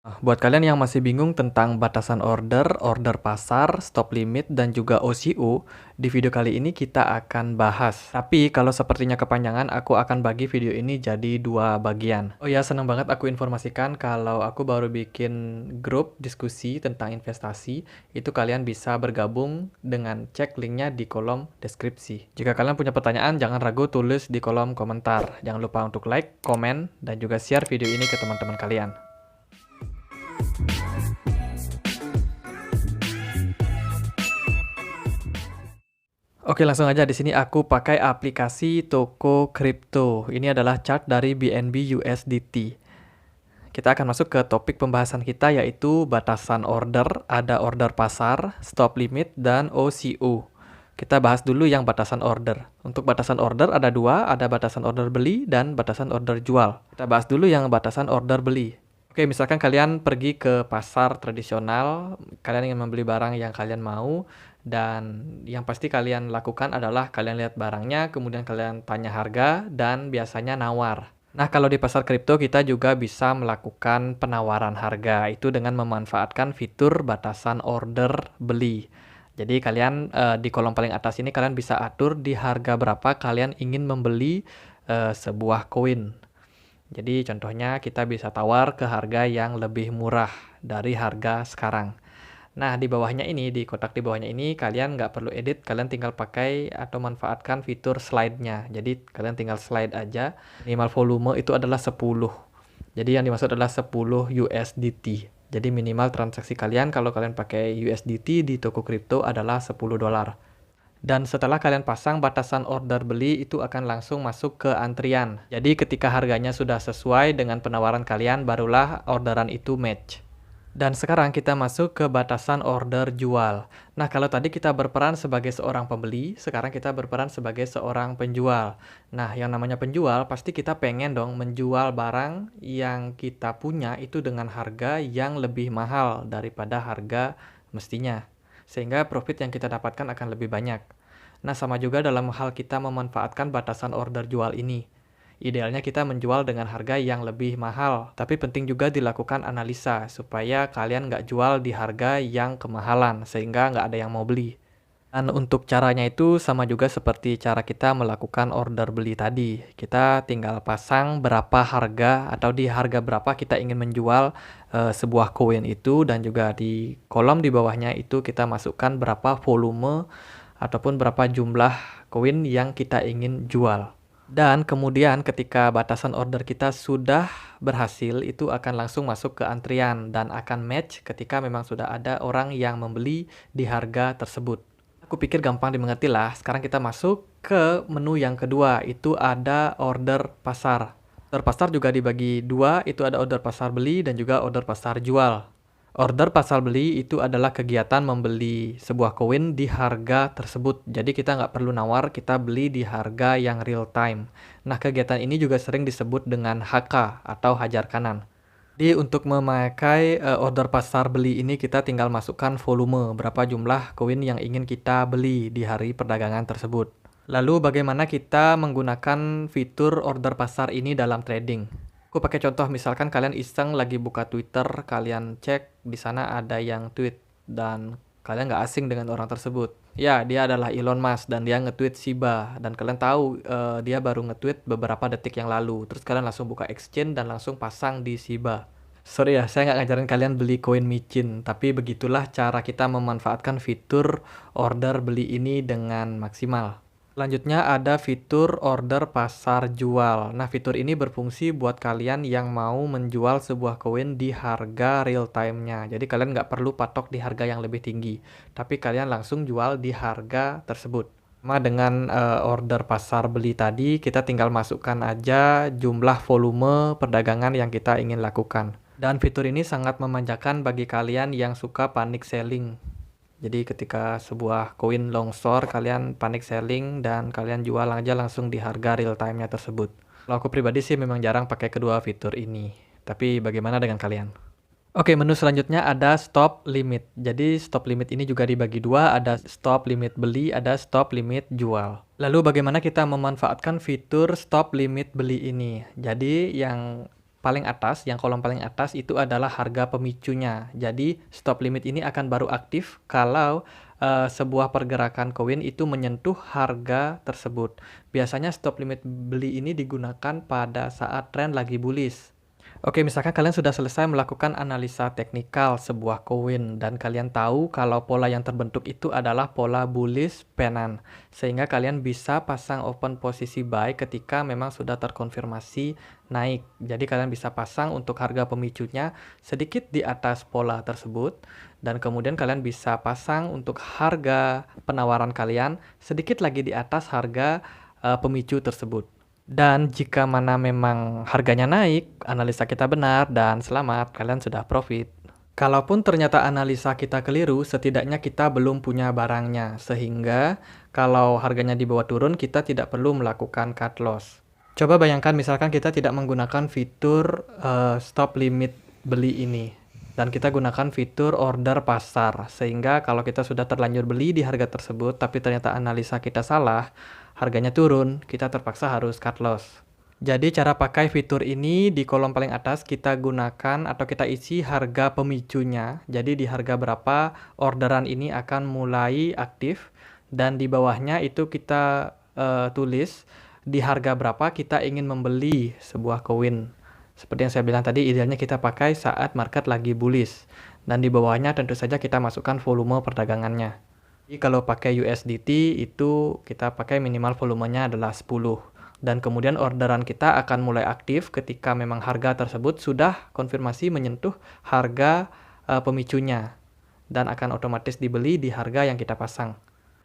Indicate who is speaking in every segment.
Speaker 1: Buat kalian yang masih bingung tentang batasan order, order pasar, stop limit, dan juga OCO, di video kali ini kita akan bahas. Tapi kalau sepertinya kepanjangan, aku akan bagi video ini jadi dua bagian. Oh ya, senang banget aku informasikan kalau aku baru bikin grup diskusi tentang investasi. Itu kalian bisa bergabung dengan cek linknya di kolom deskripsi. Jika kalian punya pertanyaan, jangan ragu tulis di kolom komentar. Jangan lupa untuk like, komen, dan juga share video ini ke teman-teman kalian. Oke, langsung aja di sini aku pakai aplikasi toko kripto. Ini adalah chart dari BNB USDT. Kita akan masuk ke topik pembahasan kita yaitu batasan order, ada order pasar, stop limit, dan OCO. Kita bahas dulu yang batasan order. Untuk batasan order ada dua, ada batasan order beli dan batasan order jual. Kita bahas dulu yang batasan order beli. Oke, misalkan kalian pergi ke pasar tradisional, kalian ingin membeli barang yang kalian mau, dan yang pasti kalian lakukan adalah kalian lihat barangnya, kemudian kalian tanya harga, dan biasanya nawar. Nah, kalau di pasar kripto kita juga bisa melakukan penawaran harga, itu dengan memanfaatkan fitur batasan order beli. Jadi kalian di kolom paling atas ini kalian bisa atur di harga berapa kalian ingin membeli sebuah koin. Jadi contohnya kita bisa tawar ke harga yang lebih murah dari harga sekarang. Nah, di bawahnya ini, di kotak di bawahnya ini, kalian nggak perlu edit, kalian tinggal pakai atau manfaatkan fitur slide-nya. Jadi kalian tinggal slide aja, minimal volume itu adalah 10. Jadi yang dimaksud adalah 10 USDT. Jadi minimal transaksi kalian kalau kalian pakai USDT di toko kripto adalah 10 dolar. Dan setelah kalian pasang batasan order beli, itu akan langsung masuk ke antrian. Jadi ketika harganya sudah sesuai dengan penawaran kalian, barulah orderan itu match. Dan sekarang kita masuk ke batasan order jual. Nah, kalau tadi kita berperan sebagai seorang pembeli, sekarang kita berperan sebagai seorang penjual. Nah, yang namanya penjual, pasti kita pengen dong menjual barang yang kita punya itu dengan harga yang lebih mahal daripada harga mestinya. Sehingga profit yang kita dapatkan akan lebih banyak. Nah, sama juga dalam hal kita memanfaatkan batasan order jual ini. Idealnya kita menjual dengan harga yang lebih mahal, tapi penting juga dilakukan analisa supaya kalian nggak jual di harga yang kemahalan, sehingga nggak ada yang mau beli. Dan untuk caranya itu sama juga seperti cara kita melakukan order beli tadi. Kita tinggal pasang berapa harga atau di harga berapa kita ingin menjual sebuah koin itu, dan juga di kolom di bawahnya itu kita masukkan berapa volume ataupun berapa jumlah koin yang kita ingin jual. Dan kemudian ketika batasan order kita sudah berhasil, itu akan langsung masuk ke antrian dan akan match ketika memang sudah ada orang yang membeli di harga tersebut. Aku pikir gampang dimengerti lah. Sekarang kita masuk ke menu yang kedua, itu ada order pasar. Order pasar juga dibagi dua, itu ada order pasar beli dan juga order pasar jual. Order pasar beli itu adalah kegiatan membeli sebuah koin di harga tersebut. Jadi kita nggak perlu nawar, kita beli di harga yang real time. Nah, kegiatan ini juga sering disebut dengan HK atau hajar kanan. Jadi untuk memakai order pasar beli ini kita tinggal masukkan volume, berapa jumlah koin yang ingin kita beli di hari perdagangan tersebut. Lalu bagaimana kita menggunakan fitur order pasar ini dalam trading? Aku pakai contoh misalkan kalian iseng lagi buka Twitter, kalian cek di sana ada yang tweet dan kalian nggak asing dengan orang tersebut. Ya, dia adalah Elon Musk dan dia nge-tweet Shiba dan kalian tahu dia baru nge-tweet beberapa detik yang lalu. Terus kalian langsung buka exchange dan langsung pasang di Shiba. Sorry ya, saya nggak ngajarin kalian beli koin micin, tapi begitulah cara kita memanfaatkan fitur order beli ini dengan maksimal. Selanjutnya ada fitur order pasar jual. Nah, fitur ini berfungsi buat kalian yang mau menjual sebuah koin di harga real time-nya. Jadi kalian nggak perlu patok di harga yang lebih tinggi, tapi kalian langsung jual di harga tersebut. Sama dengan order pasar beli tadi, kita tinggal masukkan aja jumlah volume perdagangan yang kita ingin lakukan. Dan fitur ini sangat memanjakan bagi kalian yang suka panic selling. Jadi ketika sebuah koin longsor, kalian panic selling dan kalian jual aja langsung di harga real time-nya tersebut. Kalau aku pribadi sih memang jarang pakai kedua fitur ini. Tapi bagaimana dengan kalian? Oke, menu selanjutnya ada stop limit. Jadi stop limit ini juga dibagi dua, ada stop limit beli, ada stop limit jual. Lalu bagaimana kita memanfaatkan fitur stop limit beli ini? Jadi yang paling atas, yang kolom paling atas itu adalah harga pemicunya. Jadi stop limit ini akan baru aktif kalau sebuah pergerakan koin itu menyentuh harga tersebut. Biasanya stop limit beli ini digunakan pada saat tren lagi bullish. Oke, misalkan kalian sudah selesai melakukan analisa teknikal sebuah koin dan kalian tahu kalau pola yang terbentuk itu adalah pola bullish pennant, sehingga kalian bisa pasang open posisi buy ketika memang sudah terkonfirmasi naik. Jadi kalian bisa pasang untuk harga pemicunya sedikit di atas pola tersebut dan kemudian kalian bisa pasang untuk harga penawaran kalian sedikit lagi di atas harga pemicu tersebut. Dan jika mana memang harganya naik, analisa kita benar dan selamat, kalian sudah profit. Kalaupun ternyata analisa kita keliru, setidaknya kita belum punya barangnya, sehingga kalau harganya dibawa turun, kita tidak perlu melakukan cut loss. Coba bayangkan misalkan kita tidak menggunakan fitur stop limit beli ini, dan kita gunakan fitur order pasar, sehingga kalau kita sudah terlanjur beli di harga tersebut, tapi ternyata analisa kita salah, harganya turun, kita terpaksa harus cut loss. Jadi cara pakai fitur ini di kolom paling atas kita gunakan atau kita isi harga pemicunya. Jadi di harga berapa orderan ini akan mulai aktif dan di bawahnya itu kita tulis di harga berapa kita ingin membeli sebuah koin. Seperti yang saya bilang tadi, idealnya kita pakai saat market lagi bullish. Dan di bawahnya tentu saja kita masukkan volume perdagangannya. Jadi kalau pakai USDT itu kita pakai minimal volumenya adalah 10. Dan kemudian orderan kita akan mulai aktif ketika memang harga tersebut sudah konfirmasi menyentuh harga pemicunya. Dan akan otomatis dibeli di harga yang kita pasang.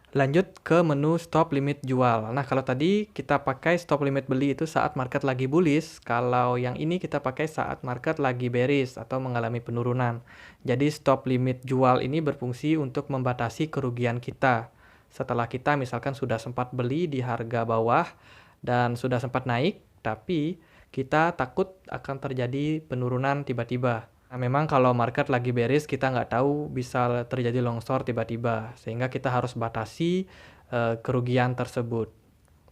Speaker 1: Lanjut ke menu stop limit jual. Nah, kalau tadi kita pakai stop limit beli itu saat market lagi bullish, kalau yang ini kita pakai saat market lagi bearish atau mengalami penurunan. Jadi stop limit jual ini berfungsi untuk membatasi kerugian kita. Setelah kita misalkan sudah sempat beli di harga bawah dan sudah sempat naik, tapi kita takut akan terjadi penurunan tiba-tiba. Nah, memang kalau market lagi bearish, kita nggak tahu bisa terjadi long short tiba-tiba, sehingga kita harus batasi kerugian tersebut.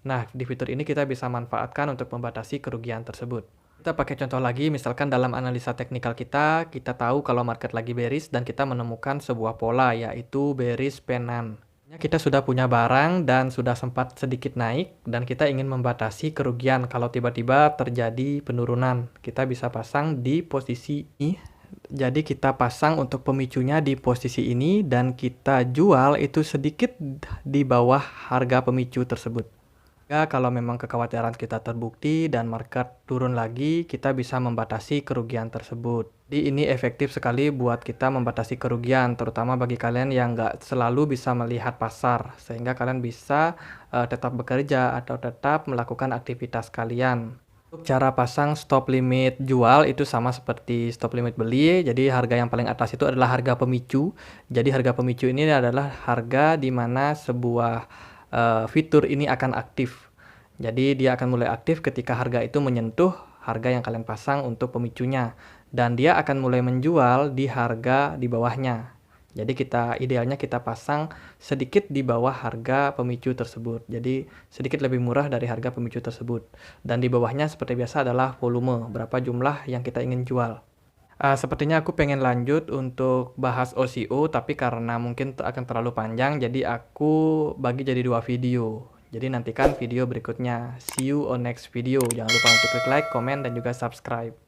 Speaker 1: Nah, di fitur ini kita bisa manfaatkan untuk membatasi kerugian tersebut. Kita pakai contoh lagi, misalkan dalam analisa teknikal kita tahu kalau market lagi bearish dan kita menemukan sebuah pola, yaitu bearish pennant. Kita sudah punya barang dan sudah sempat sedikit naik dan kita ingin membatasi kerugian kalau tiba-tiba terjadi penurunan. Kita bisa pasang di posisi ini. Jadi kita pasang untuk pemicunya di posisi ini dan kita jual itu sedikit di bawah harga pemicu tersebut. Ya, kalau memang kekhawatiran kita terbukti dan market turun lagi, kita bisa membatasi kerugian tersebut. Jadi ini efektif sekali buat kita membatasi kerugian, terutama bagi kalian yang nggak selalu bisa melihat pasar, sehingga kalian bisa tetap bekerja atau tetap melakukan aktivitas kalian. Untuk cara pasang stop limit jual itu sama seperti stop limit beli, jadi harga yang paling atas itu adalah harga pemicu. Jadi harga pemicu ini adalah harga di mana sebuah fitur ini akan aktif. Jadi dia akan mulai aktif ketika harga itu menyentuh harga yang kalian pasang untuk pemicunya. Dan dia akan mulai menjual di harga di bawahnya. Jadi idealnya kita pasang sedikit di bawah harga pemicu tersebut. Jadi sedikit lebih murah dari harga pemicu tersebut. Dan di bawahnya seperti biasa adalah volume, berapa jumlah yang kita ingin jual. Sepertinya aku pengen lanjut untuk bahas OCO, tapi karena mungkin akan terlalu panjang, jadi aku bagi jadi 2 video. Jadi nantikan video berikutnya. See you on next video. Jangan lupa untuk klik like, komen, dan juga subscribe.